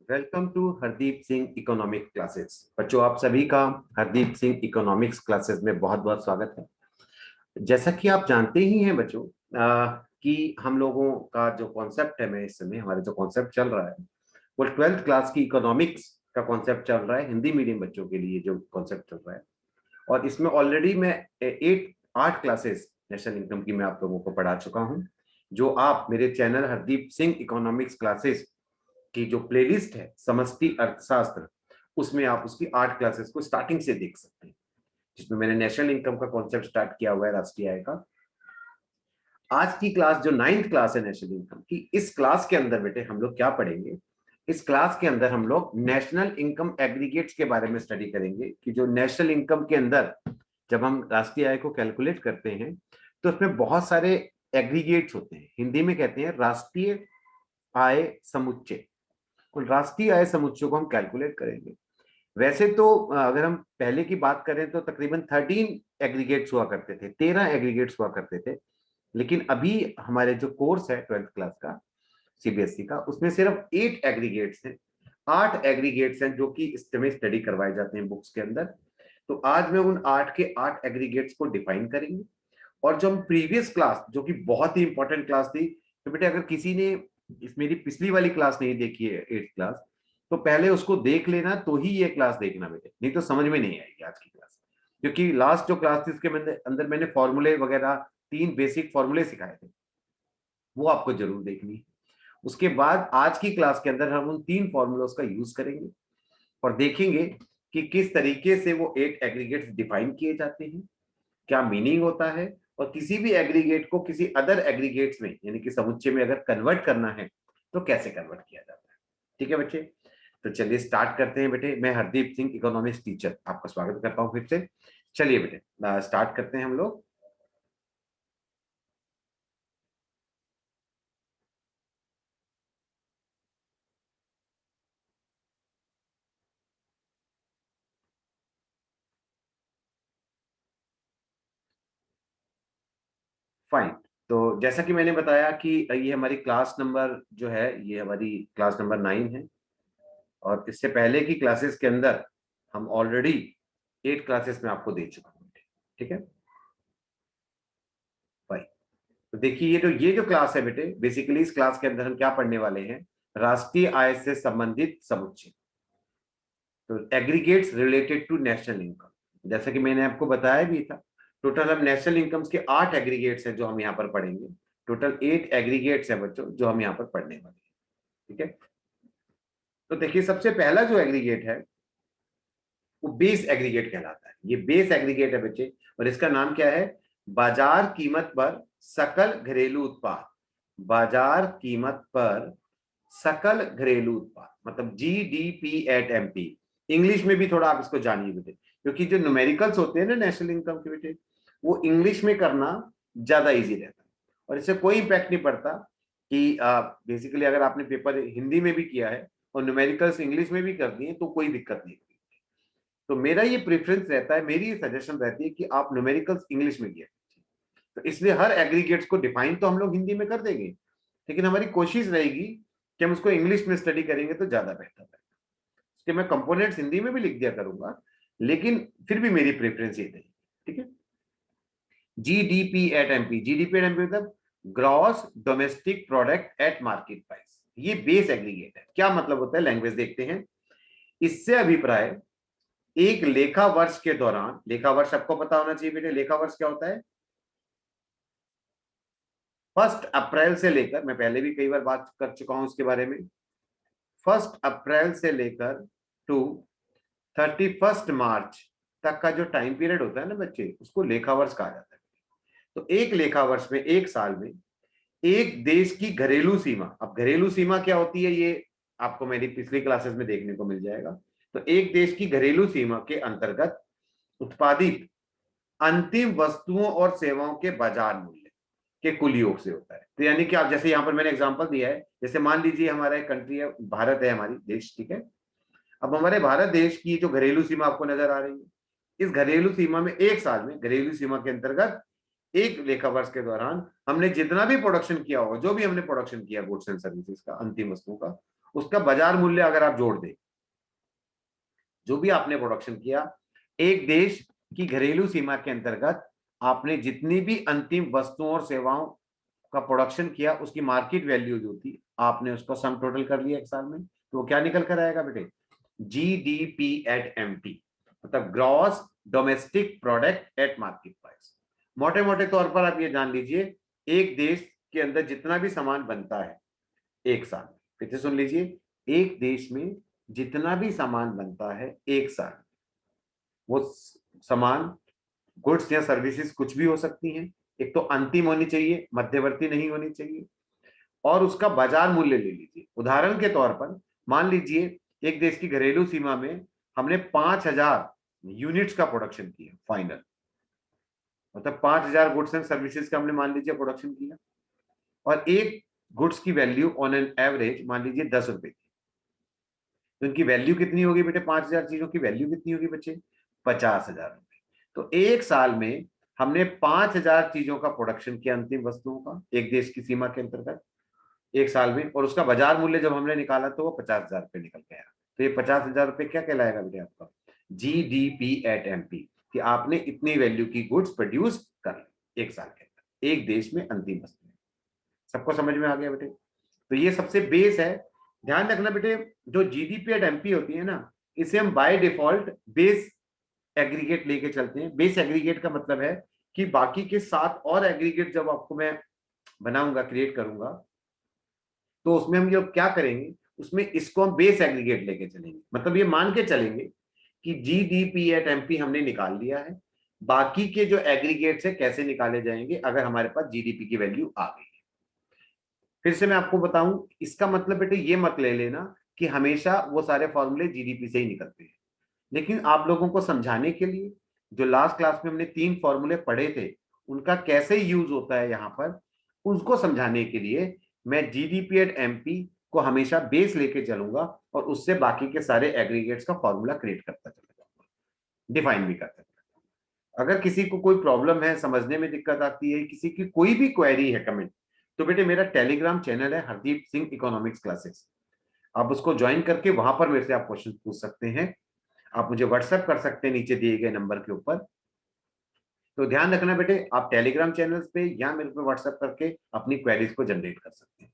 Welcome to Hardeep Singh economic classes. बच्चों, आप सभी का हरदीप सिंह इकोनॉमिक्स क्लासेस में बहुत बहुत स्वागत है। जैसा कि आप जानते ही हैं बच्चों, कि हम लोगों का जो कॉन्सेप्ट है, मैं इस समय हमारे जो कॉन्सेप्ट चल रहा है वो 12th क्लास की इकोनॉमिक्स का कॉन्सेप्ट चल रहा है। हिंदी मीडियम बच्चों के लिए जो कॉन्सेप्ट चल रहा है, और इसमें ऑलरेडी मैं 8 क्लासेस नेशनल इनकम की मैं आप लोगों को पढ़ा चुका हूं, जो आप मेरे channel Hardeep Singh economics classes की जो प्लेलिस्ट है समष्टि अर्थशास्त्र, उसमें आप उसकी 8 क्लासेस को स्टार्टिंग से देख सकते हैं, जिसमें मैंने नेशनल इनकम का कॉन्सेप्ट स्टार्ट किया हुआ है, राष्ट्रीय आय का। आज की क्लास जो 9th क्लास है नेशनल इनकम की, इस क्लास के अंदर बेटे हम लोग क्या पढ़ेंगे? इस क्लास के अंदर हम लोग नेशनल इनकम एग्रीगेट्स के बारे में स्टडी करेंगे कि जो नेशनल इनकम के अंदर जब हम राष्ट्रीय आय को कैलकुलेट करते हैं तो उसमें बहुत सारे एग्रीगेट्स होते हैं। हिंदी में कहते हैं राष्ट्रीय आय समुच्चय। तो राष्ट्रीय आय समुच्चय को हम कैलकुलेट करेंगे। वैसे तो अगर हम पहले की बात करें तो तकरीबन 13 एग्रीगेट्स हुआ करते थे, 13 एग्रीगेट्स हुआ करते थे। लेकिन अभी हमारे जो कोर्स है 12th क्लास का सीबीएसई का, उसमें सिर्फ 8 एग्रीगेट्स हैं, 8 एग्रीगेट्स हैं जो कि इस समय स्टडी करवाए जाते हैं बुक्स के अंदर। तो आज मैं उन 8 के 8 एग्रीगेट्स को डिफाइन करेंगे। और जो हम प्रीवियस क्लास, जो कि बहुत ही इंपॉर्टेंट क्लास थी, तो बेटे अगर किसी ने इस मेरी पिछली वाली क्लास नहीं देखी है 8th क्लास, तो पहले उसको देख लेना, तो ही ये क्लास देखना बेटे, नहीं तो समझ में नहीं आएगी आज की क्लास। क्योंकि लास्ट जो क्लास थी उसके अंदर मैंने फॉर्मूले वगैरह 3 बेसिक फॉर्मूले सिखाए थे, वो आपको जरूर देखनी है। उसके बाद आज की क्लास के अंदर हम उन 3 फॉर्मूलों का यूज करेंगे और देखेंगे कि किस तरीके से वो 8 एग्रीगेट्स डिफाइन किए जाते हैं, क्या मीनिंग होता है, और किसी भी एग्रीगेट को किसी अदर एग्रीगेट्स में यानी कि समुच्चय में अगर कन्वर्ट करना है तो कैसे कन्वर्ट किया जाता है। ठीक है बच्चे, तो चलिए स्टार्ट करते हैं बेटे। मैं हरदीप सिंह इकोनॉमिक्स टीचर आपका स्वागत करता हूं फिर से। चलिए बेटे स्टार्ट करते हैं हम लोग। फाइन। तो जैसा कि मैंने बताया कि ये हमारी क्लास नंबर जो है, ये हमारी क्लास नंबर 9 है। और इससे पहले की क्लासेस के अंदर हम ऑलरेडी 8 क्लासेस में आपको दे चुका हूं। ठीक है, फाइन। तो देखिए ये जो क्लास है बेटे, बेसिकली इस क्लास के अंदर हम क्या पढ़ने वाले हैं? राष्ट्रीय आय से संबंधित समुच्चय, तो aggregates related to national income. जैसा कि मैंने आपको बताया भी था, टोटल हम नेशनल इनकम्स के 8 एग्रीगेट्स हैं जो हम यहाँ पर पढ़ेंगे। टोटल 8 एग्रीगेट्स हैं बच्चों जो हम यहाँ पर पढ़ने वाले हैं। ठीक है, तो देखिए सबसे पहला जो एग्रीगेट है वो बेस एग्रीगेट कहलाता है। ये बेस एग्रीगेट है बच्चे, और इसका नाम क्या है? बाजार कीमत पर सकल घरेलू उत्पाद। बाजार कीमत पर सकल घरेलू उत्पाद मतलब जीडीपी एट एमपी। इंग्लिश में भी थोड़ा आप इसको जानिए बेटे, क्योंकि जो न्यूमेरिकल्स होते हैं ना नेशनल इनकम के बेटे, वो इंग्लिश में करना ज्यादा इजी रहता है और इससे कोई इम्पैक्ट नहीं पड़ता कि बेसिकली अगर आपने पेपर हिंदी में भी किया है और न्यूमेरिकल्स इंग्लिश में भी कर दिए तो कोई दिक्कत नहीं। तो मेरा ये प्रेफरेंस रहता है, मेरी ये सजेशन रहती है कि आप न्यूमेरिकल्स इंग्लिश में किया। तो इसलिए हर एग्रीगेट्स को डिफाइन तो हम लोग हिंदी में कर देंगे, लेकिन हमारी कोशिश रहेगी कि हम उसको इंग्लिश में स्टडी करेंगे तो ज्यादा बेहतर है। उसके मैं कंपोनेंट्स हिंदी में भी लिख दिया करूंगा, लेकिन फिर भी मेरी प्रेफरेंस ये रहेगी। ठीक है, GDP at MP. GDP at MP मतलब gross domestic product at market price. ये बेस एग्रीगेट है। क्या मतलब होता है, लैंग्वेज देखते हैं। इससे अभिप्राय एक लेखा वर्ष के दौरान, लेखा वर्ष आपको पता होना चाहिए बेटे, लेखा वर्ष क्या होता है? 1 अप्रैल से लेकर, मैं पहले भी कई बार बात कर चुका हूं इसके बारे में, 1 अप्रैल से लेकर टू 31 मार्च तक का जो टाइम पीरियड होता है ना बच्चे, उसको लेखा वर्ष कहा जाता है। तो एक लेखा वर्ष में, एक साल में, एक देश की घरेलू सीमा, अब घरेलू सीमा क्या होती है ये आपको मेरी पिछली क्लासेस में देखने को मिल जाएगा। तो एक देश की घरेलू सीमा के अंतर्गत उत्पादित अंतिम वस्तुओं और सेवाओं के बाजार मूल्य के कुल योग से होता है। तो यानी कि आप जैसे यहाँ पर मैंने एग्जांपल दिया है, जैसे मान लीजिए हमारा एक कंट्री है, भारत है हमारी देश। ठीक है, अब हमारे भारत देश की जो घरेलू सीमा आपको नजर आ रही है, इस घरेलू सीमा में एक साल में, घरेलू सीमा के अंतर्गत एक लेखा वर्ष के दौरान हमने जितना भी प्रोडक्शन किया होगा, जो भी हमने प्रोडक्शन किया गुड्स एंड सर्विसेज का, अंतिम वस्तुओं का, उसका बाजार मूल्य अगर आप जोड़ दें, जो भी आपने प्रोडक्शन किया, एक देश की घरेलू सीमा के अंतर्गत आपने जितनी भी अंतिम वस्तुओं और सेवाओं का प्रोडक्शन किया, उसकी मार्केट वैल्यू जो थी, आपने उसको सम टोटल कर लिया एक साल में, तो वो क्या निकल कर आएगा बेटे? जीडीपी एट एमपी, मतलब gross domestic product at market price. मोटे मोटे तौर पर आप ये जान लीजिए, एक देश के अंदर जितना भी सामान बनता है एक साल में, फिर से सुन लीजिए, एक देश में जितना भी सामान बनता है एक साल, वो सामान, गुड्स या सर्विसेज कुछ भी हो सकती हैं, एक तो अंतिम होनी चाहिए, मध्यवर्ती नहीं होनी चाहिए, और उसका बाजार मूल्य ले लीजिए। उदाहरण के तौर पर मान लीजिए एक देश की घरेलू सीमा में हमने 5,000 यूनिट्स का प्रोडक्शन किया फाइनल, मतलब 5,000 गुड्स एंड सर्विसेज का हमने मान लीजिए प्रोडक्शन किया, और एक गुड्स की वैल्यू ऑन एन एवरेज मान लीजिए 10 रुपए की, तो इनकी वैल्यू कितनी होगी बेटे? 5,000 चीजों की वैल्यू कितनी होगी बच्चे? 50,000 रुपए। तो एक साल में हमने 5,000 चीजों का प्रोडक्शन किया, अंतिम वस्तुओं का, एक देश की सीमा के अंतर्गत एक साल में, और उसका बाजार मूल्य जब हमने निकाला तो वो 50,000 रुपए निकल गया। तो ये 50,000 रुपए क्या कहलाएगा बेटे आपका? जीडीपी एट एमपी, कि आपने इतनी वैल्यू की गुड्स प्रोड्यूस कर ली एक साल के अंदर, एक देश में अंतिम वस्तु में। सबको समझ में आ गया बेटे? तो ये सबसे बेस है। ध्यान रखना बेटे, जो जीडीपी एट एमपी होती है ना, इसे हम बाय डिफॉल्ट बेस एग्रीगेट लेके चलते हैं। बेस एग्रीगेट का मतलब है कि बाकी के 7 और एग्रीगेट जब आपको मैं बनाऊंगा, क्रिएट करूंगा, तो उसमें हम जो क्या करेंगे, उसमें इसको हम बेस एग्रीगेट लेके चलेंगे। मतलब ये मान के चलेंगे कि जीडीपी एट एमपी हमने निकाल लिया है, बाकी के जो एग्रीगेट्स है कैसे निकाले जाएंगे अगर हमारे पास जीडीपी की वैल्यू आ गई। फिर से मैं आपको बताऊं, इसका मतलब बेटे ये मत ले लेना कि हमेशा वो सारे फॉर्मूले जीडीपी से ही निकलते हैं, लेकिन आप लोगों को समझाने के लिए, जो लास्ट क्लास में हमने 3 फॉर्मूले पढ़े थे, उनका कैसे यूज होता है यहाँ पर, उसको समझाने के लिए मैं जीडीपी एट एमपी को हमेशा बेस लेके चलूंगा, और उससे बाकी के सारे एग्रीगेट्स का फॉर्मूला क्रिएट करता चला जाऊंगा, डिफाइन भी करता चला जाऊंगा। अगर किसी को कोई प्रॉब्लम है, समझने में दिक्कत आती है, किसी की कोई भी क्वेरी है, कमेंट, तो बेटे मेरा टेलीग्राम चैनल है हरदीप सिंह इकोनॉमिक्स क्लासेस, आप उसको ज्वाइन करके वहां पर मेरे से आप क्वेश्चन पूछ सकते हैं। आप मुझे व्हाट्सएप कर सकते हैं नीचे दिए गए नंबर के ऊपर। तो ध्यान रखना बेटे, आप टेलीग्राम चैनल्स पे या मेरे पे व्हाट्सएप करके अपनी क्वेरीज को जनरेट कर सकते हैं।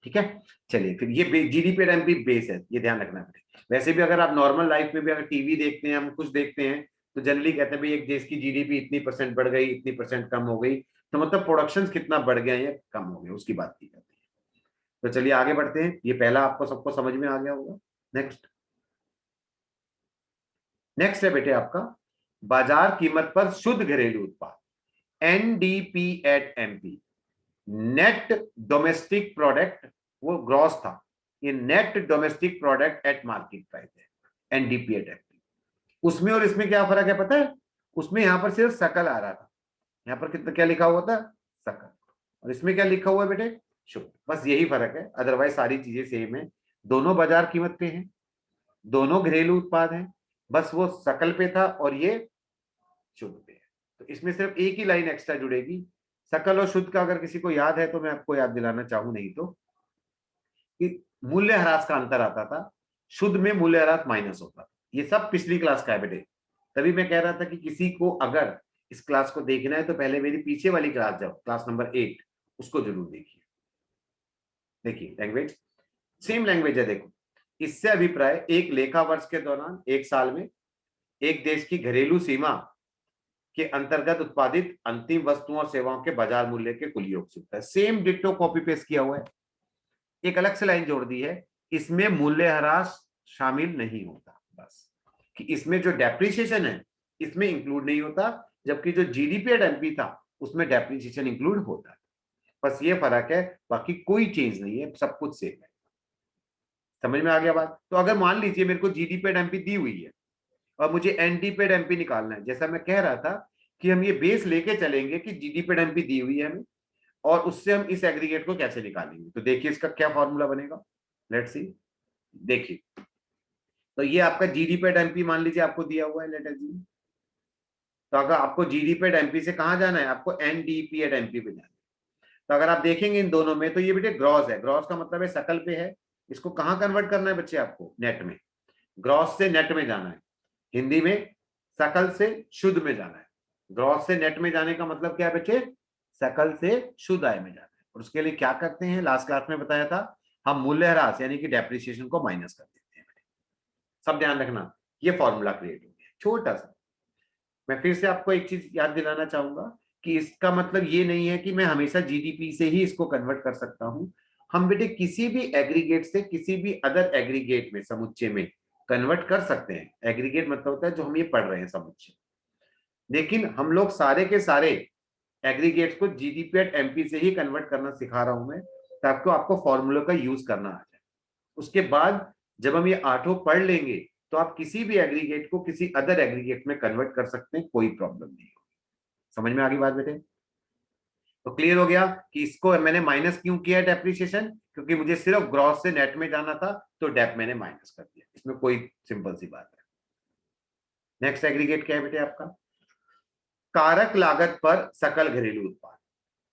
ठीक है, चलिए फिर ये जीडीपी एंड एमपी बेस है, ये ध्यान रखना बेटे। वैसे भी अगर आप नॉर्मल लाइफ में भी अगर टीवी देखते हैं, हम कुछ देखते हैं, तो जनरली कहते हैं भाई एक देश की जीडीपी इतनी परसेंट बढ़ गई, इतनी परसेंट कम हो गई, तो मतलब प्रोडक्शन कितना बढ़ गया या कम हो गया, उसकी बात की जाती है। तो चलिए आगे बढ़ते हैं, ये पहला आपको सबको समझ में आ गया होगा। नेक्स्ट, नेक्स्ट है बेटे आपका बाजार कीमत पर शुद्ध घरेलू उत्पाद, NDP at MP, net domestic product, वो ग्रॉस था, ये net domestic product at market price है, एनडीपी एट एमपी। उसमें और इसमें क्या फर्क है पता है? उसमें यहां पर सिर्फ सकल आ रहा था, यहाँ पर कितना क्या लिखा हुआ था? सकल। और इसमें क्या लिखा हुआ है बेटे? शुद्ध। बस यही फर्क है, अदरवाइज सारी चीजें सेम है, दोनों बाजार कीमत पे हैं, दोनों घरेलू उत्पाद हैं, बस वो सकल पे था और ये शुद्ध पे है। तो इसमें सिर्फ एक ही लाइन एक्स्ट्रा जुड़ेगी, सकल और शुद्ध का अगर किसी को याद है तो मैं आपको याद दिलाना चाहूं, नहीं तो, कि मूल्य ह्रास का अंतर आता था, शुद्ध में मूल्य ह्रास माइनस होता था। ये सब पिछली क्लास का है बेटे, तभी मैं कह रहा था कि किसी को अगर इस क्लास को देखना है तो पहले मेरी पीछे वाली क्लास जाओ, क्लास नंबर 8, उसको जरूर देखिए। देखिए लैंग्वेज सेम लैंग्वेज है, देखो, इससे अभिप्राय एक लेखा वर्ष के दौरान एक साल में एक देश की घरेलू सीमा के अंतर्गत उत्पादित अंतिम वस्तुओं और सेवाओं के बाजार मूल्य के कुल योग से होता है। सेम डिट्टो कॉपी पेस्ट किया हुआ है, एक अलग से लाइन जोड़ दी है, इसमें मूल्यह्रास शामिल नहीं होता, बस, कि इसमें जो डेप्रिसिएशन है इसमें इंक्लूड नहीं होता, जबकि जो जीडीपी एंड एमपी था उसमें डेप्रिसिएशन इंक्लूड होता है। बस ये फर्क है, बाकी कोई चेंज नहीं है, सब कुछ सेम है। समझ में आ गया बात? तो अगर मान लीजिए मेरे को जीडीपी एंड एमपी दी हुई है और मुझे एनडीपी एंड एमपी निकालना है, जैसा मैं कह रहा था कि हम ये बेस लेके चलेंगे कि जीडीपी एंड एमपी दी हुई है हमें, और उससे हम इस एग्रीगेट को कैसे निकालेंगे। तो देखिए इसका क्या फॉर्मूला बनेगा, लेट्स सी। देखिए, तो ये आपका जीडीपी एट एमपी मान लीजिए आपको दिया हुआ है, लेट अस सी। तो अगर आपको जीडीपी एट एमपी से कहां जाना है, आपको एनडीपी एट एमपी पे जाना है। तो अगर आप देखेंगे इन दोनों में, तो ये बेटे ग्रॉस है, ग्रॉस का मतलब है सकल पे है, इसको कहां कन्वर्ट करना है बच्चे आपको? नेट में। ग्रॉस से नेट में जाना है, हिंदी में सकल से शुद्ध में जाना है। ग्रॉस से नेट में जाने का मतलब क्या है बच्चे? सकल से शुद्ध आय में जाना है। और उसके लिए क्या करते हैं, लास्ट क्लास में बताया था, हम मूल्यह्रास यानी कि डेप्रिसिएशन को माइनस कर देते हैं। सब ध्यान रखना, ये फॉर्मूला क्रिएट हो गया छोटा सा। मैं फिर से आपको एक चीज याद दिलाना चाहूंगा कि इसका मतलब ये नहीं है कि मैं हमेशा जीडीपी से ही इसको कन्वर्ट कर सकता हूं। हम बेटे किसी भी एग्रीगेट से किसी भी अदर एग्रीगेट में, समुच्चय में कन्वर्ट कर सकते हैं। एग्रीगेट मतलब होता है जो हम ये पढ़ रहे हैं, समुच्चय। लेकिन हम लोग सारे के सारे एग्रीगेट्स को जीडीपी एट एमपी से ही कन्वर्ट करना सिखा रहा हूं मैं, ताकि आपको फॉर्मूला का यूज करना आ जाए। उसके बाद जब हम ये आठों पढ़ लेंगे तो आप किसी भी एग्रीगेट को किसी अदर एग्रीगेट में कन्वर्ट कर सकते हैं, कोई प्रॉब्लम नहीं होगी। समझ में आ गई बात बेटे? तो क्लियर हो गया कि इसको मैंने माइनस क्यों किया डेप्रिसिएशन, क्योंकि मुझे सिर्फ ग्रॉस से नेट में जाना था, तो डेप मैंने माइनस कर दिया। इसमें कोई सिंपल सी बात है। नेक्स्ट एग्रीगेट क्या है बेटे आपका? कारक लागत पर सकल घरेलू उत्पाद।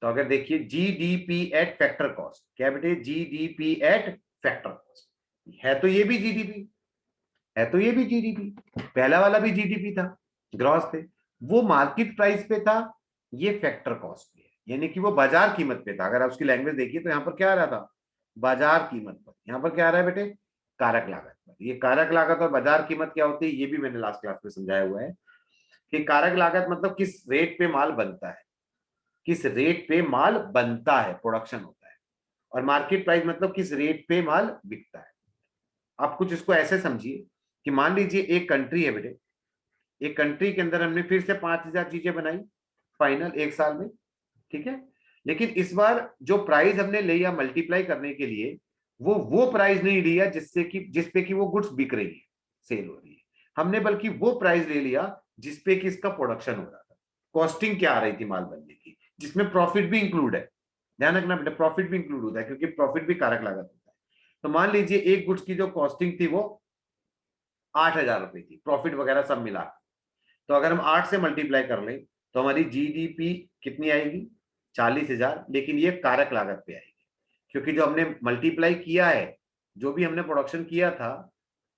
तो अगर देखिए जीडीपी एट फैक्टर कॉस्ट, क्या बेटे? GDP at factor cost. है तो ये भी जीडीपी, है तो ये भी जीडीपी, पहला वाला भी जीडीपी था, ग्रॉस पे। वो मार्केट प्राइस पे था, ये फैक्टर कॉस्ट पे है, यानी कि वो बाजार कीमत पे था। अगर आप उसकी लैंग्वेज देखिए तो यहाँ पर क्या आ रहा था? बाजार कीमत पर। यहाँ पर क्या आ रहा है बेटे? कारक लागत पर। ये कारक लागत और बाजार कीमत क्या होती है, ये भी मैंने लास्ट क्लास में समझाया हुआ है कि कारक लागत मतलब किस रेट पे माल बनता है, किस रेट पे माल बनता है, प्रोडक्शन होता है। और मार्केट प्राइस मतलब किस रेट पे माल बिकता है। आप कुछ इसको ऐसे समझिए कि मान लीजिए एक कंट्री है बेटे, एक कंट्री के अंदर हमने फिर से 5,000 चीजें बनाई फाइनल एक साल में, ठीक है। लेकिन इस बार जो प्राइस हमने लिया मल्टीप्लाई करने के लिए, वो प्राइस नहीं लिया जिससे कि जिस पे कि वो गुड्स बिक रही है, सेल हो रही है। हमने बल्कि वो प्राइस ले लिया जिस पे कि इसका प्रोडक्शन हो रहा था। कॉस्टिंग क्या आ रही थी माल बनने की, जिसमें प्रॉफिट भी इंक्लूड है। ध्यान रखना बेटा, प्रॉफिट भी इंक्लूड होता है, क्योंकि प्रॉफिट भी कारक लागत होता है। तो मान लीजिए एक गुड्स की जो कॉस्टिंग थी वो 8,000 रुपए थी, प्रॉफिट वगैरह सब मिला। तो अगर हम 8 से मल्टीप्लाई कर लें तो हमारी जीडीपी कितनी आएगी? 40,000। लेकिन ये कारक लागत पे आएगी, क्योंकि जो हमने मल्टीप्लाई किया है, जो भी हमने प्रोडक्शन किया था,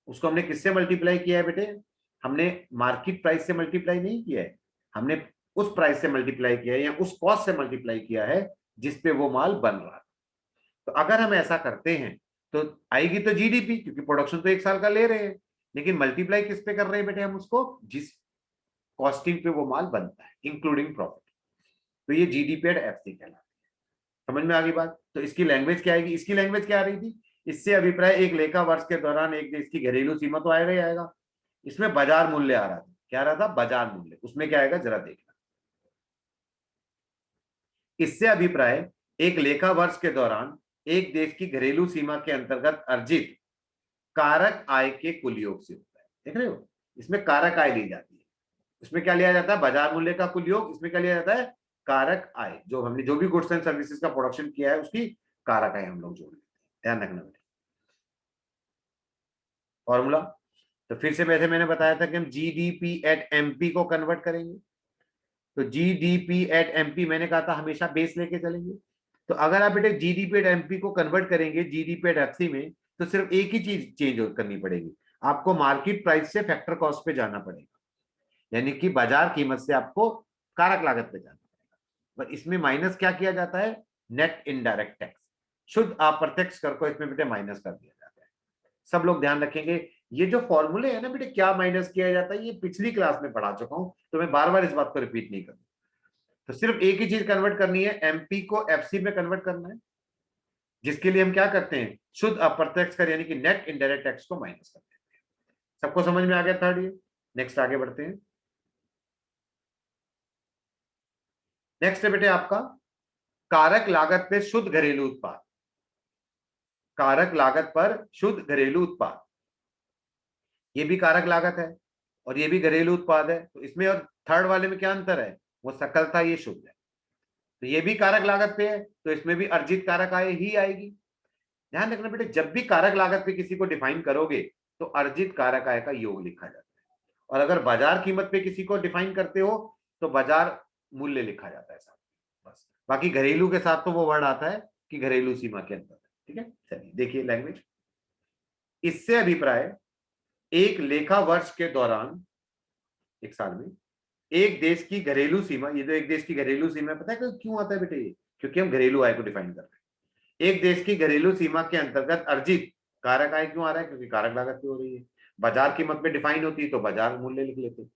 उसको हमने किससे मल्टीप्लाई किया है बेटे? हमने मार्केट प्राइस से मल्टीप्लाई नहीं किया है, हमने उस प्राइस से मल्टीप्लाई किया है या उस कॉस्ट से मल्टीप्लाई किया है जिसपे वो माल बन रहा है। तो अगर हम ऐसा करते हैं तो आएगी तो जीडीपी, क्योंकि प्रोडक्शन तो एक साल का ले रहे हैं। लेकिन मल्टीप्लाई किस पे कर रहे हैं बेटे हम उसको? जिस कॉस्टिंग पे वो माल बनता है, इंक्लूडिंग प्रॉफिट। तो ये जीडीपी एट एफसी कहलाता है। समझ में आ गई बात? तो इसकी लैंग्वेज क्या आएगी? इसकी लैंग्वेज क्या आ रही थी? इससे अभिप्राय एक लेखा वर्ष के दौरान एक देश की घरेलू सीमा तो आएगा ही आएगा। इसमें बाजार मूल्य आ रहा था। क्या आ रहा था? बाजार मूल्य। उसमें क्या आएगा जरा देखना। इससे अभिप्राय एक लेखा वर्ष के दौरान एक देश की घरेलू सीमा के अंतर्गत अर्जित कारक आय के कुल योग से होता है। देख रहे हो, इसमें कारक आय ली जाती है। इसमें क्या लिया जाता है? बाजार मूल्य का कुल योग। इसमें क्या लिया जाता है? कारक आय। जो हमने जो भी गुड्स एंड सर्विसेज का प्रोडक्शन किया है उसकी कारक आय हम लोग जोड़ लेते हैं। ध्यान रखना बेटा फॉर्मूला। तो फिर से वैसे मैंने बताया था कि हम जीडीपी एट एमपी को कन्वर्ट करेंगे। तो जीडीपी एट एमपी मैंने कहा था हमेशा बेस लेके चलेंगे। तो अगर आप बेटे जीडीपी एट एमपी को कन्वर्ट करेंगे जीडीपी एट एफसी में, तो सिर्फ एक ही चीज चेंज करनी पड़ेगी, आपको मार्केट प्राइस से फैक्टर कॉस्ट पे जाना पड़ेगा, यानी कि बाजार कीमत से आपको कारक लागत पे जाना पड़ेगा। पर इसमें माइनस क्या किया जाता है? नेट इनडायरेक्ट टैक्स, शुद्ध अप्रत्यक्ष कर को इसमें बेटे माइनस कर दिया जाता है। सब लोग ध्यान रखेंगे, ये जो फॉर्मूले है ना बेटे, क्या माइनस किया जाता है, ये पिछली क्लास में पढ़ा चुका हूं, तो मैं बार बार इस बात को रिपीट नहीं करूंगा। तो सिर्फ एक ही चीज कन्वर्ट करनी है, एमपी को एफसी में कन्वर्ट करना है, जिसके लिए हम क्या करते हैं? शुद्ध अप्रत्यक्ष कर यानी कि नेट इनडायरेक्ट टैक्स को माइनस करते हैं। सबको समझ में आ गया थर्ड ईयर? नेक्स्ट आगे बढ़ते हैं। नेक्स्ट है बेटे आपका कारक लागत पे शुद्ध घरेलू उत्पाद। कारक लागत पर शुद्ध घरेलू उत्पाद, ये भी कारक लागत है और ये भी घरेलू उत्पाद है। तो इसमें और थर्ड वाले में क्या अंतर है? वो सकल था, ये शुद्ध है। तो ये भी कारक लागत पे है, तो इसमें भी अर्जित कारक आय ही आएगी। ध्यान रखना बेटे, जब भी कारक लागत पे किसी को डिफाइन करोगे तो अर्जित कारक आय का योग लिखा जाता है। और अगर बाजार कीमत पे किसी को डिफाइन करते हो तो बाजार मूल्य लिखा जाता है साथ में। बस बाकी घरेलू के साथ तो वो वर्ड आता है कि घरेलू सीमा के अंदर। ठीक है, चलिए देखिए लैंग्वेज। इससे अभिप्राय एक लेखा वर्ष के दौरान, एक साल में, एक देश की घरेलू सीमा, ये जो एक देश की घरेलू सीमा पता है क्यों आता है बेटे? ये क्योंकि हम घरेलू आय को डिफाइन कर रहे हैं। एक देश की घरेलू सीमा के अंतर्गत अर्जित कारक आय क्यों आ रहा है? क्योंकि कारक लागत क्यों हो रही है। बाजार कीमत में डिफाइन होती है तो बाजार मूल्य लिख लेते।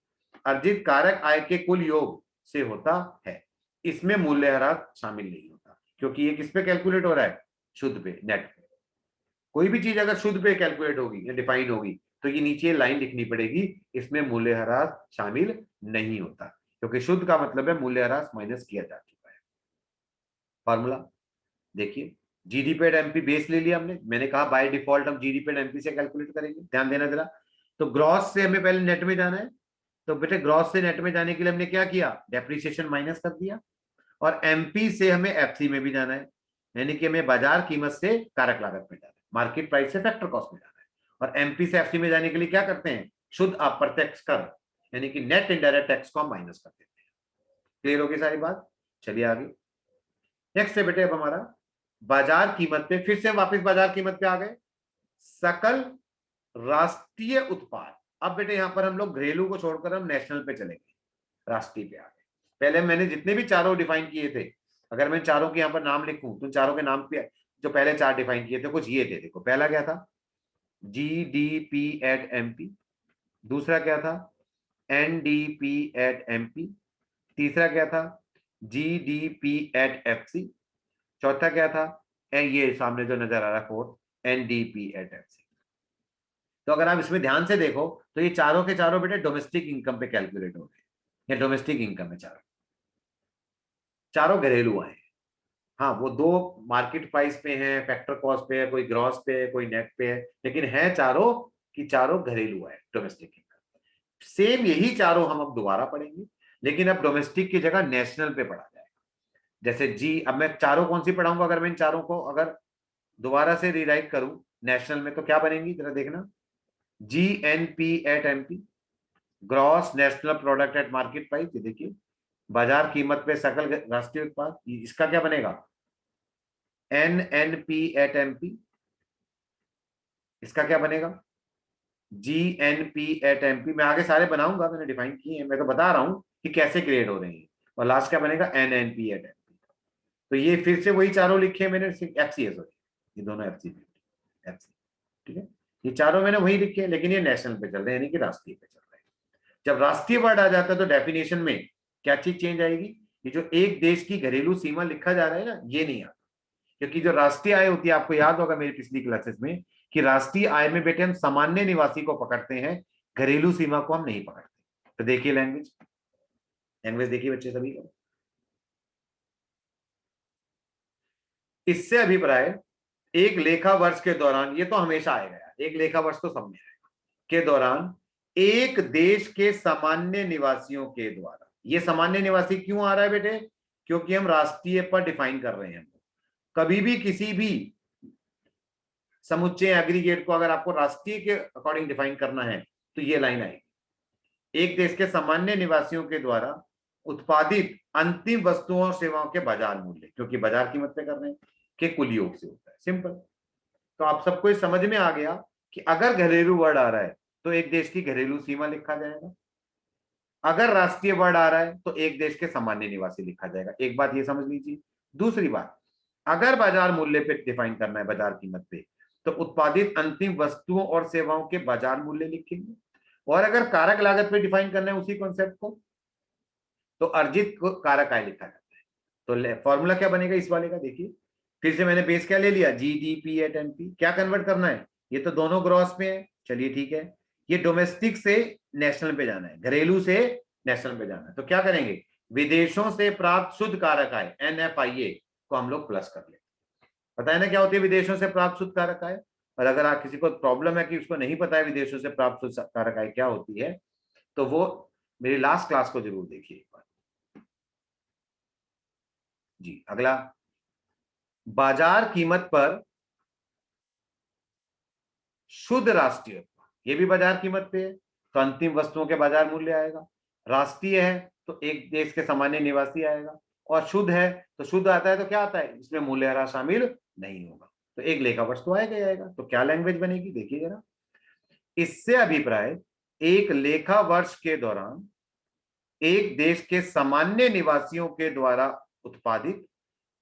अर्जित कारक आय के कुल योग से होता है, इसमें मूल्यह्रास शामिल नहीं होता, क्योंकि ये किस पे कैलकुलेट हो रहा है? शुद्ध पे, नेट पे। कोई भी चीज अगर शुद्ध पे कैलकुलेट होगी या डिफाइन होगी तो ये नीचे लाइन लिखनी पड़ेगी, इसमें मूल्यह्रास शामिल नहीं होता, क्योंकि शुद्ध का मतलब है मूल्यह्रास माइनस किया जा चुका है। फॉर्मूला देखिए, जीडीपी एट एमपी बेस ले लिया हमने, मैंने कहा बाय डिफॉल्ट हम जीडीपी एट एमपी से कैलकुलेट करेंगे, ध्यान देना जरा। तो ग्रॉस से हमें पहले नेट में जाना है, तो बेटे ग्रॉस से नेट में जाने के लिए हमने क्या किया? डेप्रिसिएशन माइनस कर दिया। और एमपी से हमें एफसी में भी जाना है, यानी कि हमें बाजार कीमत से कारक लागत में जाना है, मार्केट प्राइस से फैक्टर कॉस्ट में जाना है। और एमपी से एफसी में जाने के लिए क्या करते हैं? शुद्ध अप्रत्यक्ष कर, यानी कि नेट इनडायरेक्ट टैक्स को हम माइनस कर देते हैं। क्लियर होगी सारी बात? चलिए आगे। नेक्स्ट है बेटे अब हमारा बाजार कीमत पे, फिर से वापस बाजार कीमत पे आ गए। सकल राष्ट्रीय उत्पाद, अब बेटे यहां पर हम लोग घरेलू को छोड़कर हम नेशनल पे चलेंगे, राष्ट्रीय पे आ गए। पहले मैंने जितने भी चारों डिफाइन किए थे, अगर मैं चारों के यहां पर नाम लिखूं तो चारों के नाम पे जो पहले चार डिफाइन किए थे कुछ ये थे। देखो, पहला क्या था? GDP at MP. दूसरा क्या था? NDP at MP. तीसरा क्या था? GDP at FC. चौथा क्या था? ये सामने जो नजर आ रहा है फोर्थ, एनडीपी एट एफसी। तो अगर आप इसमें ध्यान से देखो तो ये चारों के चारों बेटे डोमेस्टिक इनकम पे कैलकुलेट हो गए, या डोमेस्टिक इनकम है चारों, चारों घरेलू आए। हाँ, वो दो मार्केट प्राइस पे हैं, फैक्टर कॉस्ट पे है, कोई ग्रॉस पे है, कोई नेट पे है, लेकिन है चारों की चारों घरेलू है, डोमेस्टिक इनकम। सेम यही चारों हम अब दोबारा पढ़ेंगे, लेकिन अब डोमेस्टिक की जगह नेशनल पे पढ़ा जाएगा। जैसे जी, अब मैं चारों कौन सी पढ़ाऊंगा? अगर मैं इन चारों को अगर दोबारा से रीराइट करूं नेशनल में तो क्या बनेंगी जरा देखना। G N P at M P, gross national product at market price, ये देखिए बाजार कीमत पे सकल राष्ट्रीय उत्पाद, इसका क्या बनेगा? N N P at M P. इसका क्या बनेगा? G N P at M P. मैं आगे सारे बनाऊंगा, मैंने डिफाइन किए हैं, मैं तो बता रहा हूं कि कैसे क्रिएट हो रहे हैं। और लास्ट क्या बनेगा? N N P at M P. तो ये फिर से वही चारों लिखे हैं मैंने, एफ सी है, सॉरी ये दोनों एफ सी, एफ सी, ठीक है। ये चारों मैंने वही लिखे हैं, लेकिन ये नेशनल पे चल रहे हैं, यानी कि राष्ट्रीय पे चल रहे हैं। जब राष्ट्रीय वर्ड आ जाता है तो डेफिनेशन में क्या चीज चेंज आएगी? ये जो एक देश की घरेलू सीमा लिखा जा रहा है ना, ये नहीं आता, क्योंकि जो राष्ट्रीय आय होती है, आपको याद होगा मेरी पिछली क्लासेस में कि राष्ट्रीय आय में बेटे हम सामान्य निवासी को पकड़ते हैं, घरेलू सीमा को हम नहीं पकड़ते। तो देखिए लैंग्वेज, लैंग्वेज देखिए बच्चे सभी को। इससे अभिप्राय एक लेखा वर्ष के दौरान, ये तो हमेशा आएगा यार, एक लेखा वर्ष तो सब में आएगा, के दौरान एक देश के सामान्य निवासियों के द्वारा। ये सामान्य निवासी क्यों आ रहा है बेटे? क्योंकि हम राष्ट्रीय पर डिफाइन कर रहे हैं। कभी भी किसी भी समुच्चय एग्रीगेट को अगर आपको राष्ट्रीय के अकॉर्डिंग डिफाइन करना है तो ये लाइन आएगी, एक देश के सामान्य निवासियों के द्वारा उत्पादित अंतिम वस्तुओं और सेवाओं के बाजार मूल्य, क्योंकि बाजार कीमत पे कर रहे हैं, के कुल योग से होता है। सिंपल। तो आप सबको इस समझ में आ गया कि अगर घरेलू वर्ड आ रहा है तो एक देश की घरेलू सीमा लिखा जाएगा, अगर राष्ट्रीय वर्ड आ रहा है तो एक देश के सामान्य निवासी लिखा जाएगा। एक बात ये समझ लीजिए। दूसरी बात, अगर बाजार मूल्य पे डिफाइन करना है, बाजार कीमत पे, तो उत्पादित अंतिम वस्तुओं और सेवाओं के बाजार मूल्य लिखेंगे। और अगर कारक लागत पे डिफाइन करना है उसी कॉन्सेप्ट को, तो अर्जित को कारक आय लिखा जाता है। तो फॉर्मूला क्या बनेगा इस वाले का? देखिए फिर से मैंने बेस क्या ले लिया? GDP at NP. क्या कन्वर्ट करना है? ये तो दोनों ग्रॉस में है, चलिए ठीक है। ये डोमेस्टिक से नेशनल पे जाना है, घरेलू से नेशनल पे जाना है, तो क्या करेंगे? विदेशों से प्राप्त शुद्ध कारक आय NFIA को हम लोग प्लस कर लेते हैं। पता है ना क्या होती है विदेशों से प्राप्त शुद्ध कारक आय? और अगर आप किसी को प्रॉब्लम है कि उसको नहीं पता है विदेशों से प्राप्त शुद्ध कारक आय क्या होती है, तो वो मेरी लास्ट क्लास को जरूर देखिए एक बार। जी अगला, बाजार कीमत पर शुद्ध राष्ट्रीय उत्पाद, ये भी बाजार कीमत पे है तो अंतिम वस्तुओं के बाजार मूल्य आएगा। राष्ट्रीय है तो एक देश के सामान्य निवासी आएगा, और शुद्ध है तो शुद्ध आता है तो क्या आता है? इसमें मूल्यह्रास शामिल नहीं होगा। तो एक लेखा वर्ष तो आएगा ही आएगा। तो क्या लैंग्वेज बनेगी देखिए जरा। इससे अभिप्राय एक लेखा वर्ष के दौरान एक देश के सामान्य निवासियों के द्वारा उत्पादित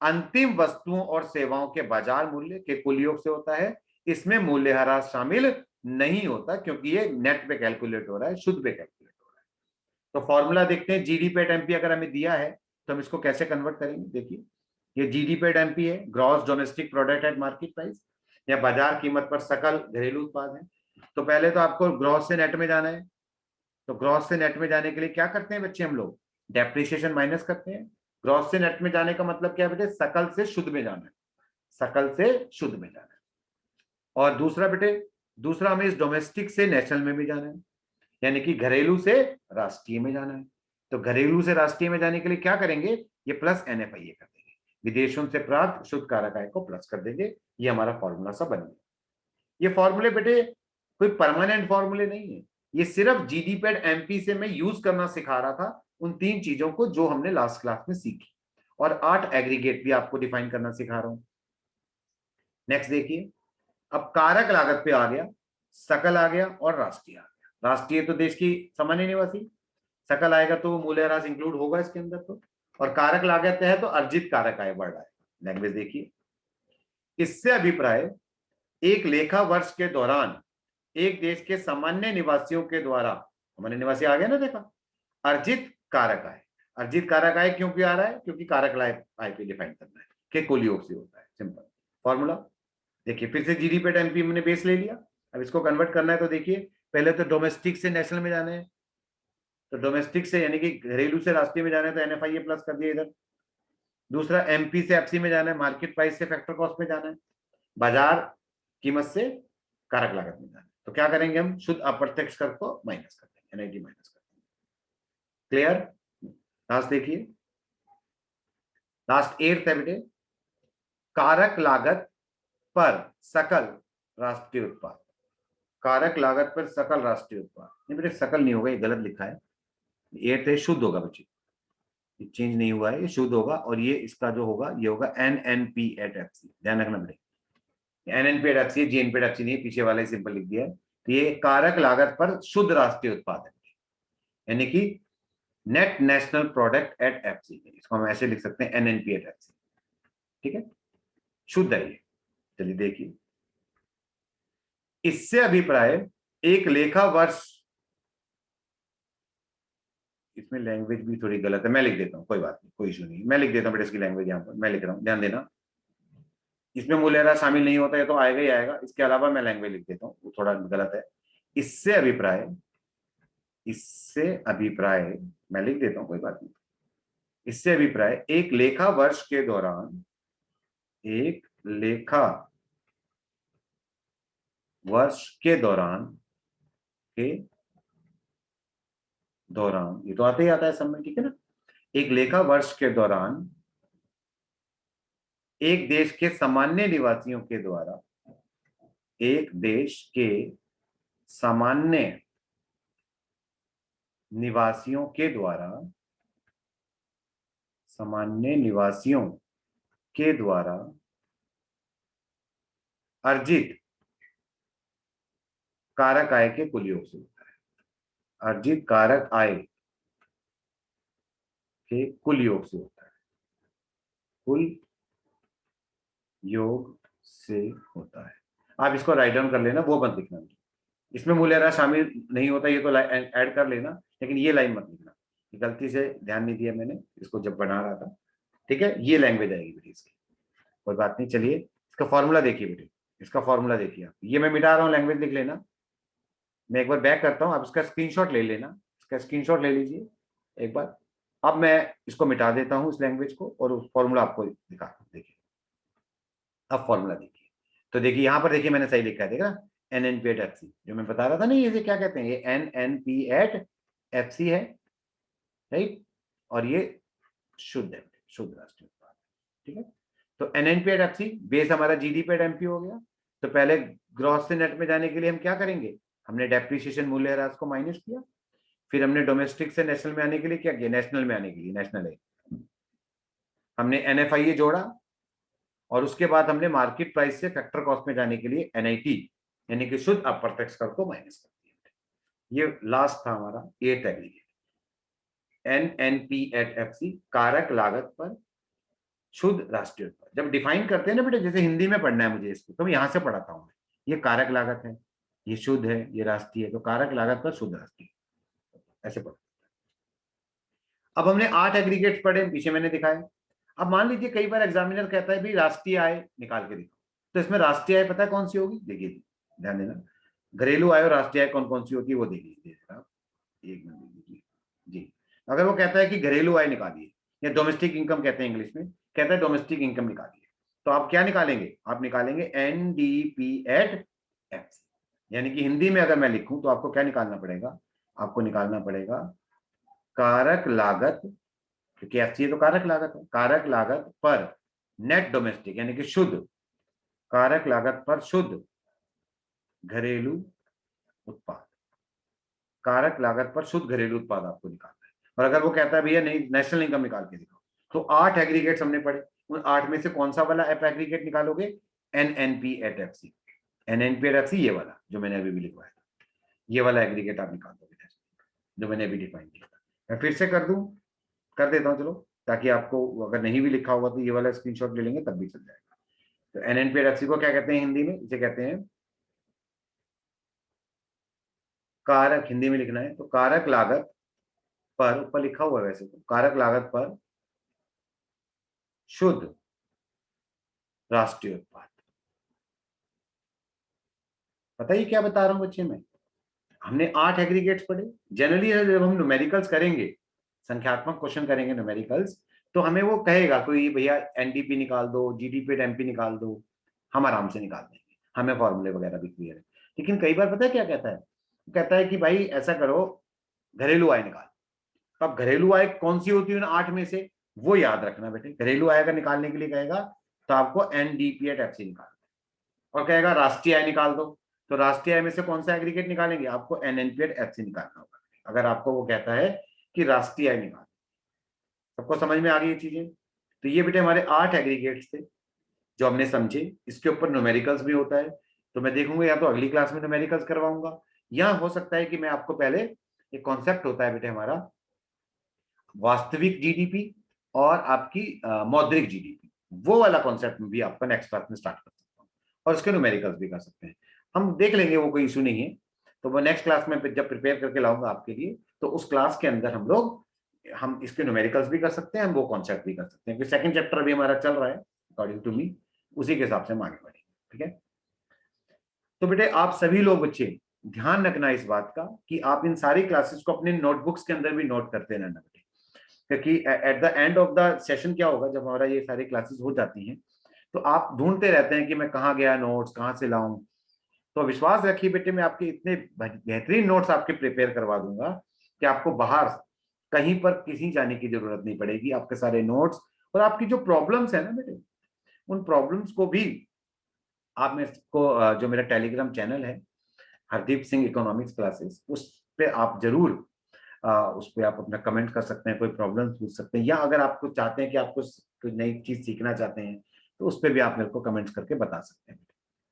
अंतिम वस्तुओं और सेवाओं के बाजार मूल्य के कुल योग से होता है। इसमें मूल्यह्रास शामिल नहीं होता क्योंकि ये नेट पे कैलकुलेट हो रहा है, शुद्ध पे कैलकुलेट हो रहा है। तो फॉर्मूला देखते हैं, जीडीपी एट एमपी अगर हमें दिया है तो हम इसको कैसे कन्वर्ट करेंगे। देखिए ये जीडीपी एट एमपी है, gross domestic product at market price, या बाजार कीमत पर सकल घरेलू उत्पाद है। तो पहले तो आपको ग्रॉस से नेट में जाना है। तो ग्रॉस से नेट में जाने के लिए क्या करते हैं बच्चे हम लोग, डेप्रिसिएशन माइनस करते हैं। ग्रॉस से नेट में जाने का मतलब क्या है बेटे, सकल से शुद्ध में जाना है, सकल से शुद्ध में जाना है। और दूसरा बेटे, दूसरा हमें इस डोमेस्टिक से नेशनल में भी जाना है, यानी कि घरेलू से राष्ट्रीय में जाना है। तो घरेलू से राष्ट्रीय में जाने के लिए क्या करेंगे, ये प्लस एनएफआईए कर देंगे, विदेशों से प्राप्त शुद्ध कारक आय को प्लस कर देंगे। ये हमारा फॉर्मूला सा बन गया। ये फॉर्मूले बेटे कोई परमानेंट फॉर्मूले नहीं है, ये सिर्फ जीडीपी एमपी से मैं यूज करना सिखा रहा था उन तीन चीजों को जो हमने लास्ट क्लास में सीखी, और 8 एग्रीगेट भी आपको डिफाइन करना सिखा रहा हूं। नेक्स्ट देखिए, अब कारक लागत पे आ गया, सकल आ गया और राष्ट्रीय आ गया। राष्ट्रीय तो देश की सामान्य निवासी, सकल आएगा तो मूल्यह्रास इंक्लूड होगा इसके अंदर तो, और कारक लागत है तो अर्जित कारक आय बढ़ रहा है। लैंग्वेज देखिए, इससे अभिप्राय एक लेखा वर्ष के दौरान एक देश के सामान्य निवासियों के द्वारा, सामान्य निवासी आ गया ना, देखा, अर्जित कारक आय। अर्जित कारक आय क्यों आ रहा है, क्योंकि कारक आय पे डिफाइन करना है कि कुल योग से होता है, सिंपल फॉर्मूला। देखिए फिर से जीडीपी एमपी हमने बेस ले लिया, अब इसको कन्वर्ट करना है। तो देखिए पहले तो डोमेस्टिक से नेशनल में जाना है, तो डोमेस्टिक से यानी कि घरेलू से राष्ट्रीय में जाना है तो एनएफआईए प्लस कर दिया इधर। दूसरा एमपी से एफसी में जाना है, मार्केट प्राइस से फैक्टर कॉस्ट में जाना है, बाजार कीमत से कारक लागत में जाना है। तो क्या करेंगे हम, शुद्ध अप्रत्यक्ष कर को माइनस कर देंगे, एनआईटी माइनस कर देंगे। क्लियर। लास्ट देखिए, लास्ट 8th है बेटे, कारक लागत पर सकल राष्ट्रीय उत्पाद। कारक लागत पर सकल राष्ट्रीय उत्पाद, नहीं बेटे सकल नहीं होगा, ये गलत लिखा है। 8th है, शुद्ध होगा बच्चे, ये चेंज नहीं हुआ है, ये शुद्ध होगा। और ये इसका जो होगा ये होगा एनएनपी एट एफसी, ध्यान रखना बेटे, NNP at FC, GNP at FC नहीं, पीछे वाला ही सिंपल लिख दिया है। तो ये कारक लागत पर शुद्ध राष्ट्रीय उत्पाद है, यानी कि net national product eight FC, इसको हम ऐसे लिख सकते हैं एनएनपी एट एफसी, ठीक है, शुद्ध है ये। चलिए देखिए, इससे अभिप्राय एक लेखा वर्ष, इसमें लैंग्वेज भी थोड़ी गलत है, मैं लिख देता हूं, कोई बात नहीं, कोई इशू नहीं, मैं लिख देता हूं बेटा इसकी लैंग्वेज, यहां पर मैं लिख रहा हूं, ध्यान देना। इसमें मूल्यह्रास शामिल नहीं होता है तो आएगा ही आएगा, इसके अलावा मैं लैंग्वेज लिख देता हूं, वो थोड़ा गलत है। इससे अभिप्राय, इससे अभिप्राय मैं लिख देता हूं, कोई बात नहीं। इससे अभिप्राय एक लेखा वर्ष के दौरान, एक लेखा वर्ष के दौरान, के दौरान, ये तो आते ही आता है सब में, ठीक है ना। एक लेखा वर्ष के दौरान एक देश के सामान्य निवासियों के द्वारा, एक देश के सामान्य निवासियों के द्वारा, सामान्य निवासियों के द्वारा अर्जित कारक आय के कुल योग से होता है। अर्जित कारक आय के कुल योग से होता है, कुल योग से होता है। आप इसको राइट डाउन कर लेना, वो मत लिखना, इसमें मूल्यह्रास शामिल नहीं होता, ये तो ऐड कर लेना, लेकिन ये लाइन मत लिखना, गलती से ध्यान नहीं दिया मैंने इसको जब बना रहा था, ठीक है। ये लैंग्वेज आएगी बेटी इसकी, कोई बात नहीं। चलिए इसका फॉर्मूला देखिए बेटे, इसका फॉर्मूला देखिए आप, ये मैं मिटा रहा हूँ, लैंग्वेज लिख लेना। मैं एक बार बैक करता हूँ, आप इसका स्क्रीनशॉट ले लेना, इसका स्क्रीनशॉट ले लीजिए एक बार। अब मैं इसको मिटा देता हूँ इस लैंग्वेज को, और उस फॉर्मूला आपको दिखाता हूँ, देखिए। अब फॉर्मूला देखिए, तो देखिए यहाँ पर देखिए मैंने सही लिखा है, देखा, N N P at F C, जो मैं बता रहा था ना, ये क्या कहते हैं, ये N N P at F C है, राइट। और ये शुद्ध है, शुद्ध राष्ट्रीय उत्पाद, ठीक है। तो एनएनपी एट एफसी बेस हमारा जीडीपी एट एमपी हो गया। तो पहले ग्रॉस से नेट में जाने के लिए हम क्या करेंगे, हमने डेप्रिसिएशन मूल्यह्रास को माइनस किया, फिर हमने डोमेस्टिक से नेशनल में आने के लिए क्या किया, नेशनल में आने के लिए, नेशनल है, हमने एनएफआईए जोड़ा, और उसके बाद हमने मार्केट प्राइस से फैक्टर कॉस्ट में जाने के लिए एनआईटी यानी कि शुद्ध अप्रत्यक्ष कर को माइनस कर दिया। ये लास्ट था हमारा 8th aggregate, NNP at FC, कारक लागत पर शुद्ध राष्ट्रीय उत्पाद। जब डिफाइन करते हैं ना बेटे, जैसे हिंदी में पढ़ना है मुझे इसको, तो मैं यहां से पढ़ाता हूं। ये कारक लागत है, ये शुद्ध है, ये राष्ट्रीय है, तो कारक लागत पर शुद्ध राष्ट्रीय, ऐसे पढ़ो। अब हमने 8 एग्रीगेट पढ़े, पीछे मैंने दिखाए। अब मान लीजिए कई बार एग्जामिनर कहता है भाई राष्ट्रीय आय निकाल के दिखाओ, तो इसमें राष्ट्रीय आय पता है कौन सी होगी? देखिए ध्यान देना, घरेलू आय और राष्ट्रीय आय कौन कौन सी होती है वो देख लीजिए आप, एक मिनट दीजिए जी। अगर वो कहता है कि घरेलू आय निकालिए, या डोमेस्टिक इनकम कहते हैं इंग्लिश में, कहता है डोमेस्टिक इनकम निकालिए, तो आप क्या निकालेंगे? आप निकालेंगे एनडीपी एट एफसी। यानी कि हिंदी में अगर मैं लिखूं तो आपको क्या निकालना पड़ेगा? आपको निकालना पड़ेगा कारक लागत, क्योंकि एफसी तो कारक लागत है, कारक लागत पर नेट डोमेस्टिक यानी कि शुद्ध, कारक लागत पर शुद्ध घरेलू उत्पाद, कारक लागत पर शुद्ध घरेलू उत्पाद आपको निकालना है। और अगर वो कहता है भैया नहीं नेशनल इनकम निकाल के दिखाओ, तो 8 एग्रीगेट्स हमने पढ़े, उन 8 में से कौन सा वाला एफ एग्रीगेट निकालोगे? NNP at FC, NNP at FC ये वाला जो मैंने अभी भी लिखवाया था, ये वाला एग्रीगेट आप निकाल दोगे जो मैंने अभी डिफाइन किया था। मैं फिर से कर दूं, कर देता हूं चलो, ताकि आपको अगर नहीं भी लिखा होगा तो ये वाला स्क्रीनशॉट ले लेंगे तब भी चल जाएगा। तो एनएनपी एट एफसी को क्या कहते हैं हिंदी में? इसे कहते हैं कारक, हिंदी में लिखना है तो कारक लागत पर, ऊपर लिखा हुआ है वैसे तो, कारक लागत पर शुद्ध राष्ट्रीय उत्पाद। पता ही क्या बता रहा हूं बच्चे में? हमने 8 एग्रीगेट्स पढ़े। जनरली जब हम न्यूमेरिकल्स करेंगे, संख्यात्मक क्वेश्चन करेंगे न्यूमेरिकल्स, तो हमें वो कहेगा कोई भैया एनडीपी निकाल दो, जीडीपी एमपी निकाल दो, हम आराम से निकाल देंगे, हमें फॉर्मूले वगैरह भी क्लियर है। लेकिन कई बार पता है क्या कहता है? कहता है कि भाई ऐसा करो, घरेलू आय निकाल। तो अब घरेलू आय कौन सी होती है उन 8 में से, वो याद रखना बेटे। घरेलू आय अगर निकालने के लिए कहेगा तो आपको एनडीपी एट एफसी निकालना, और कहेगा राष्ट्रीय आय निकाल दो, तो राष्ट्रीय आय में से कौन सा एग्रीगेट निकालेंगे? आपको एनएनपी एट एफसी निकालना होगा अगर आपको वो कहता है कि राष्ट्रीय आय निकाल। सबको समझ में आ गई ये चीजें? तो ये बेटे हमारे 8 एग्रीगेट्स थे जो हमने समझे। इसके ऊपर न्यूमेरिकल्स भी होता है, तो मैं देखूंगा या तो अगली क्लास में न्यूमेरिकल्स करवाऊंगा, या हो सकता है कि मैं आपको पहले, एक कॉन्सेप्ट होता है बेटे हमारा वास्तविक जीडीपी और आपकी मौद्रिक जीडीपी, वो वाला कॉन्सेप्ट भी आपका नेक्स्ट क्लास में स्टार्ट कर सकता हूँ, और उसके न्यूमेरिकल्स भी कर सकते हैं। हम देख लेंगे, वो कोई इशू नहीं है। तो वो नेक्स्ट क्लास में जब प्रिपेयर करके लाऊंगा आपके लिए, तो उस क्लास के अंदर हम इसके न्यूमेरिकल्स भी कर सकते हैं, हम वो कॉन्सेप्ट भी कर सकते हैं, क्योंकि सेकंड चैप्टर अभी हमारा चल रहा है अकॉर्डिंग टू मी, उसी के हिसाब से हम आगे बढ़ेंगे। ठीक है? तो बेटे आप सभी लोग बच्चे ध्यान रखना इस बात का कि आप इन सारी क्लासेस को अपने नोटबुक्स के अंदर भी नोट करते रहना बेटे, क्योंकि at the end of the session क्या होगा, जब हमारा ये सारी क्लासेस हो जाती हैं, तो आप ढूंढते रहते हैं कि मैं कहाँ गया नोट्स, कहाँ से लाऊं। तो विश्वास रखिए बेटे, मैं आपके इतने बेहतरीन नोट्स आपके प्रिपेयर करवा दूंगा कि आपको बाहर कहीं पर किसी जाने की जरूरत नहीं पड़ेगी। आपके सारे नोट्स और आपकी जो प्रॉब्लम्स है ना बेटे, उन प्रॉब्लम्स को भी आप मेरे को, जो मेरा टेलीग्राम चैनल है हरदीप सिंह इकोनॉमिक्स क्लासेस, उस पे आप जरूर उस पर आप अपना कमेंट कर सकते हैं, कोई प्रॉब्लम पूछ सकते हैं, या अगर आपको चाहते हैं कि आपको कोई नई चीज सीखना चाहते हैं तो उस पर भी आप मेरे को कमेंट्स करके बता सकते हैं।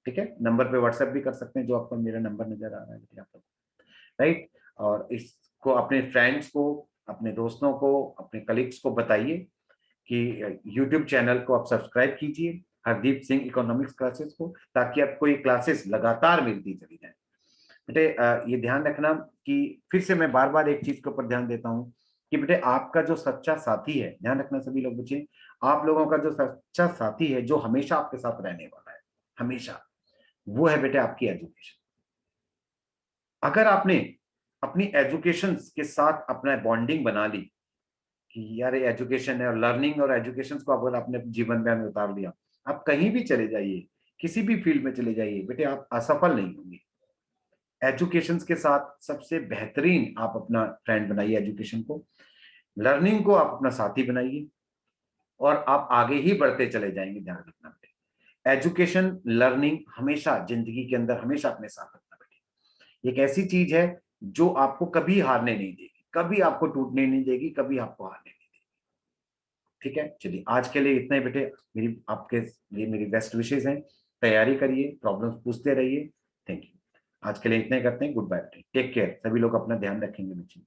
ठीक है? नंबर पे व्हाट्सएप भी कर सकते हैं, जो आपको मेरा नंबर नजर आ रहा है यहाँ पर, राइट। और इसको अपने फ्रेंड्स को, अपने दोस्तों को, अपने कलीग्स को बताइए कि यूट्यूब चैनल को आप सब्सक्राइब कीजिए, हरदीप सिंह इकोनॉमिक्स क्लासेस को, ताकि आपको ये क्लासेस लगातार मिलती चली जाए। बेटे ये ध्यान रखना कि फिर से मैं बार बार एक चीज के ऊपर ध्यान देता हूँ कि बेटे आपका जो सच्चा साथी है, ध्यान रखना सभी लोग बच्चे, आप लोगों का जो सच्चा साथी है जो हमेशा आपके साथ रहने वाला है, हमेशा, वो है बेटे आपकी एजुकेशन। अगर आपने अपनी एजुकेशन के साथ अपना बॉन्डिंग बना ली कि यार ये एजुकेशन है, और लर्निंग और एजुकेशन को अगर आपने जीवन में उतार लिया, आप कहीं भी चले जाइए, किसी भी फील्ड में चले जाइए बेटे, आप असफल नहीं होंगे। एजुकेशन के साथ सबसे बेहतरीन आप अपना फ्रेंड बनाइए एजुकेशन को, लर्निंग को आप अपना साथी बनाइए, और आप आगे ही बढ़ते चले जाएंगे। ध्यान रखना बेटे, एजुकेशन लर्निंग हमेशा जिंदगी के अंदर हमेशा अपने साथ रखना बेटे। एक ऐसी चीज है जो आपको कभी हारने नहीं देगी, कभी आपको टूटने नहीं देगी, कभी आपको हारने नहीं देगी। ठीक है, चलिए आज के लिए इतना ही बेटे। मेरी आपके लिए मेरी बेस्ट विशेष हैं। तैयारी करिए, प्रॉब्लम्स पूछते रहिए। Thank you. आज के लिए इतना ही करते हैं। Good bye, take care. सभी लोग अपना ध्यान रखेंगे बच्चे।